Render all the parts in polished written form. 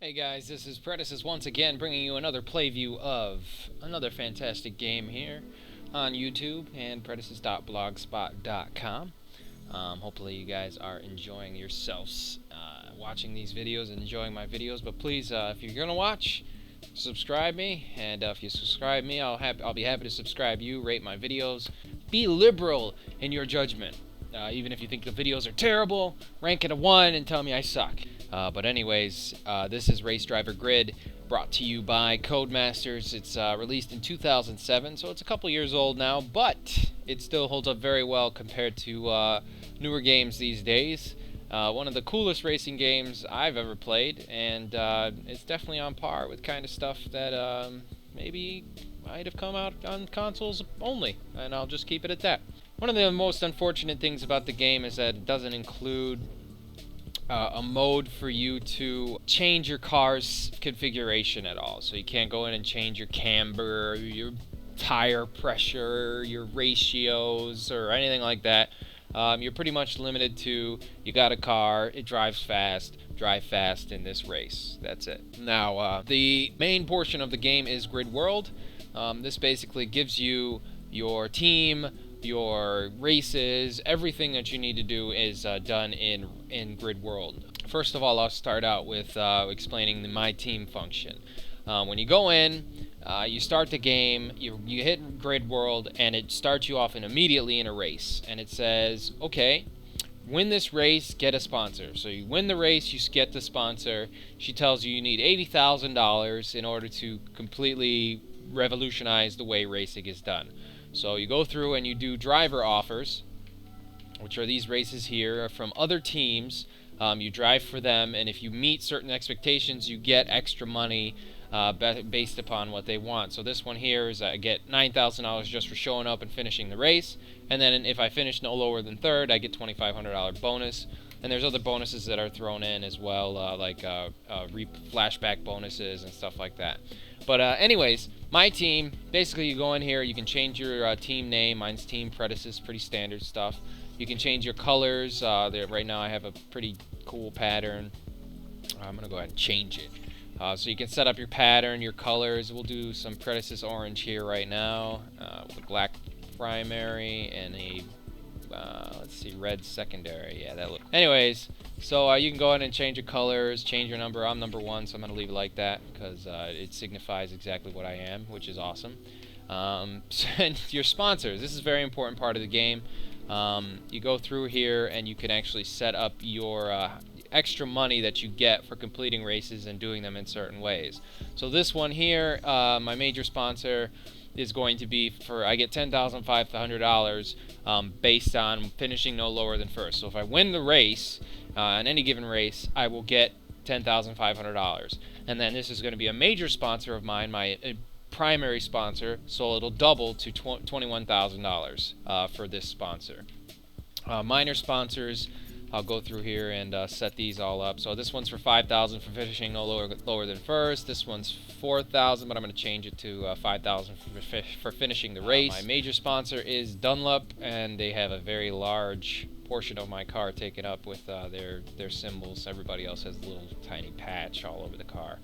Hey guys, this is Predasis once again bringing you another playview of another fantastic game here on YouTube and predasis.blogspot.com. Hopefully you guys are enjoying yourselves watching these videos and enjoying my videos, but please, if you're going to watch, subscribe me, and if you subscribe me, I'll be happy to subscribe you, rate my videos. Be liberal in your judgment. Even if you think the videos are terrible, rank it a 1 and tell me I suck. But anyways, this is Race Driver Grid, brought to you by Codemasters. It's released in 2007, so it's a couple years old now, but it still holds up very well compared to newer games these days. One of the coolest racing games I've ever played, and it's definitely on par with kind of stuff that maybe might have come out on consoles only, and I'll just keep it at that. One of the most unfortunate things about the game is that it doesn't include a mode for you to change your car's configuration at all. So you can't go in and change your camber, your tire pressure, your ratios, or anything like that. You're pretty much limited to, you got a car, it drives fast, drive fast in this race. That's it. Now, the main portion of the game is Grid World. This basically gives you your team, your races, everything that you need to do is done in Grid World. First of all, I'll start out with explaining the My Team function. When you go in, you start the game, you hit Grid World, and it starts you off immediately in a race. And it says, okay, win this race, get a sponsor. So you win the race, you get the sponsor. She tells you need $80,000 in order to completely revolutionize the way racing is done. So you go through and you do driver offers, which are these races here from other teams. You drive for them, and if you meet certain expectations, you get extra money based upon what they want. So this one here is I get $9,000 just for showing up and finishing the race, and then if I finish no lower than third, I get $2,500 bonus. And there's other bonuses that are thrown in as well, like flashback bonuses and stuff like that. But anyways, My Team, basically you go in here, you can change your team name. Mine's Team Predasis, pretty standard stuff. You can change your colors. Right now I have a pretty cool pattern. I'm going to go ahead and change it. So you can set up your pattern, your colors. We'll do some Predasis orange here right now, with a black primary and a let's see, red secondary. Yeah, that looks. Anyways, so you can go ahead and change your colors, change your number. I'm number 1, so I'm going to leave it like that because it signifies exactly what I am, which is awesome. And your sponsors. This is a very important part of the game. You go through here and you can actually set up your extra money that you get for completing races and doing them in certain ways. So this one here, my major sponsor, is going to be for, I get $10,500 based on finishing no lower than first. So if I win the race, in any given race, I will get $10,500. And then this is going to be a major sponsor of mine, my primary sponsor, so it'll double to $21,000 for this sponsor. Minor sponsors, I'll go through here and set these all up. So this one's for $5,000 for finishing no lower than first. This one's $4,000, but I'm going to change it to $5,000 for finishing the race. My major sponsor is Dunlop, and they have a very large portion of my car taken up with their symbols. Everybody else has a little tiny patch all over the car.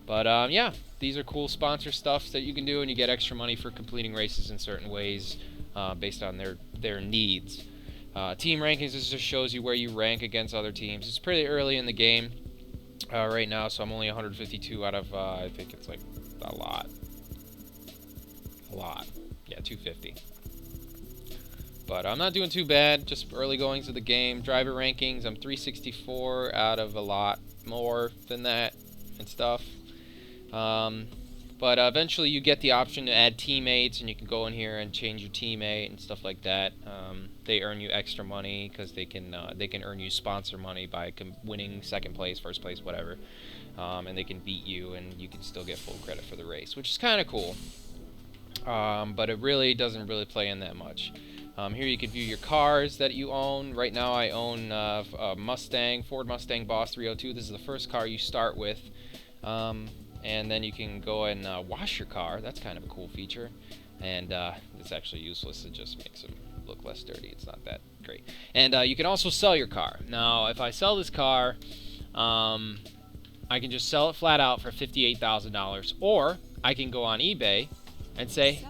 But yeah, these are cool sponsor stuff that you can do, and you get extra money for completing races in certain ways based on their needs. Team rankings, this just shows you where you rank against other teams. It's pretty early in the game right now, so I'm only 152 out of, I think it's like a lot. Yeah, 250. But I'm not doing too bad, just early goings of the game. Driver rankings, I'm 364 out of a lot more than that and stuff. But eventually you get the option to add teammates, and you can go in here and change your teammate and stuff like that. They earn you extra money because they can earn you sponsor money by winning second place, first place, whatever. And they can beat you, and you can still get full credit for the race, which is kind of cool. But it really doesn't really play in that much. Here you can view your cars that you own. Right now I own a Ford Mustang Boss 302. This is the first car you start with. And then you can go and wash your car. That's kind of a cool feature. And it's actually useless. It just makes it look less dirty. It's not that great. And you can also sell your car. Now, if I sell this car, I can just sell it flat out for $58,000, or I can go on eBay and say,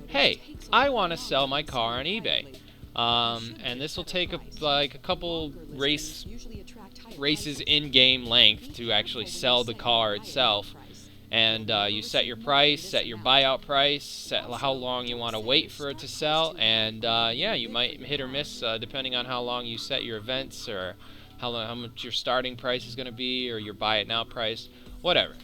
hey, I want to sell my car on eBay. And this will take like a couple races in game length to actually sell the car itself. And you set your price, set your buyout price, set how long you want to wait for it to sell, and yeah, you might hit or miss depending on how long you set your events, or how much your starting price is going to be, or your buy it now price, whatever.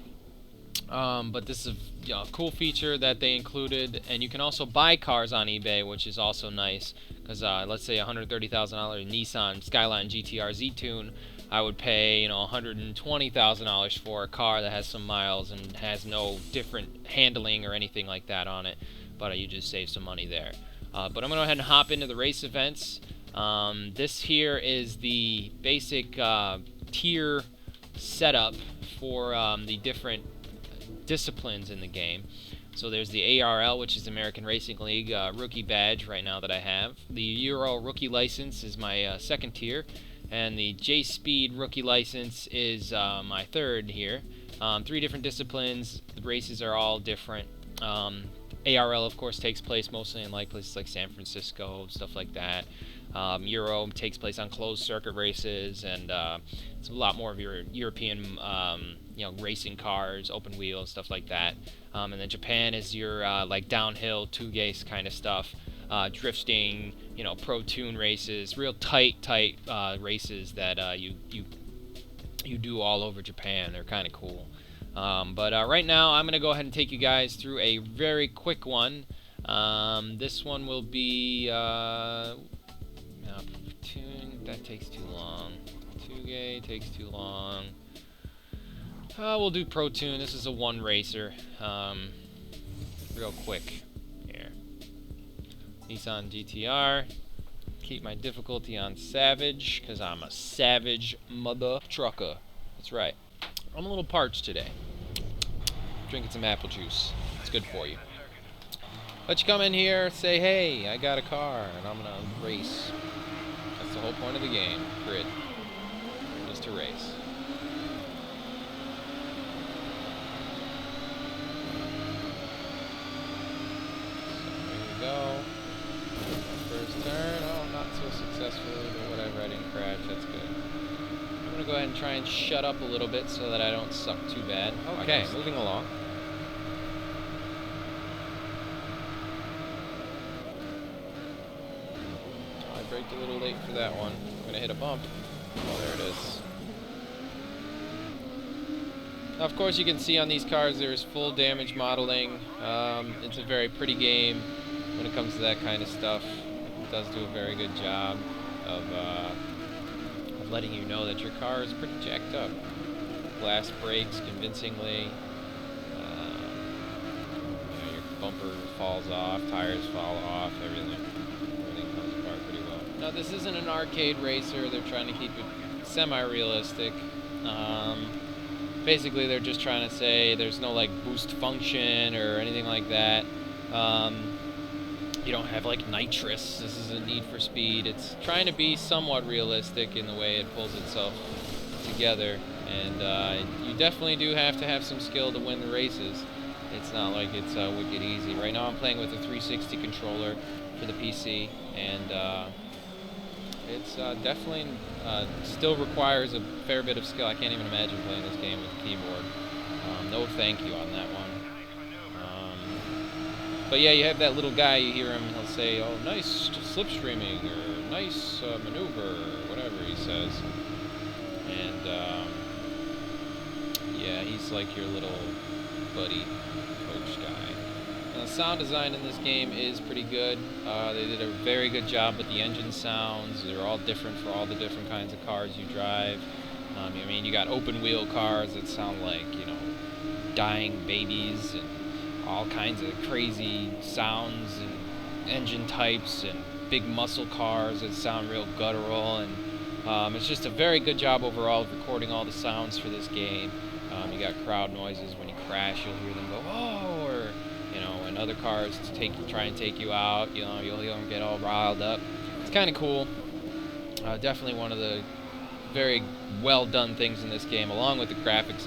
But this is a cool feature that they included, and you can also buy cars on eBay, which is also nice. Because let's say $130,000 Nissan Skyline GTR Z-Tune, I would pay $120,000 for a car that has some miles and has no different handling or anything like that on it. But you just save some money there. But I'm going to go ahead and hop into the race events. This here is the basic tier setup for the different disciplines in the game. So there's the ARL, which is American Racing League rookie badge right now that I have. The Euro rookie license is my second tier, and the J-Speed rookie license is my third here. 3 different disciplines. The races are all different. ARL, of course, takes place mostly in places like San Francisco, stuff like that. Euro takes place on closed circuit races, and it's a lot more of your European racing cars, open wheel, stuff like that. And then Japan is your like downhill two-gace kind of stuff, drifting, pro tune races, real tight races that you do all over Japan. They're kind of cool. But right now I'm gonna go ahead and take you guys through a very quick one. This one will be that takes too long. 2G takes too long. We'll do Pro Tune. This is a one racer. Real quick here. Nissan GTR. Keep my difficulty on Savage, because I'm a savage mother trucker. That's right. I'm a little parched today. Drinking some apple juice. It's good for you. But you come in here, say, hey, I got a car, and I'm gonna race. That's the whole point of the game. Grid. Just to race. Go. First turn. Oh, not so successfully, but whatever. I didn't crash. That's good. I'm gonna go ahead and try and shut up a little bit so that I don't suck too bad. Okay, moving along. I braked a little late for that one. I'm gonna hit a bump. Oh, there it is. Now, of course, you can see on these cars there's full damage modeling. It's a very pretty game when it comes to that kind of stuff. It does do a very good job of letting you know that your car is pretty jacked up. Glass breaks convincingly. Your bumper falls off, tires fall off, everything comes apart pretty well. Now, this isn't an arcade racer. They're trying to keep it semi-realistic. Basically, they're just trying to say there's no boost function or anything like that. You don't have nitrous. This is a Need for Speed. It's trying to be somewhat realistic in the way it pulls itself together, and you definitely do have to have some skill to win the races. It's not like it's wicked easy. Right now I'm playing with a 360 controller for the PC, and it's definitely still requires a fair bit of skill. I can't even imagine playing this game with a keyboard. No thank you on that one. But yeah, you have that little guy, you hear him, he'll say, oh, nice slipstreaming, or nice maneuver, or whatever he says. And, yeah, he's like your little buddy coach guy. Now, the sound design in this game is pretty good. They did a very good job with the engine sounds. They're all different for all the different kinds of cars you drive. I mean, you got open wheel cars that sound like, dying babies, and all kinds of crazy sounds and engine types, and big muscle cars that sound real guttural, and it's just a very good job overall of recording all the sounds for this game. You got crowd noises. When you crash, you'll hear them go, oh, or when other cars try and take you out, you'll hear them get all riled up. It's kind of cool. Definitely one of the very well done things in this game, along with the graphics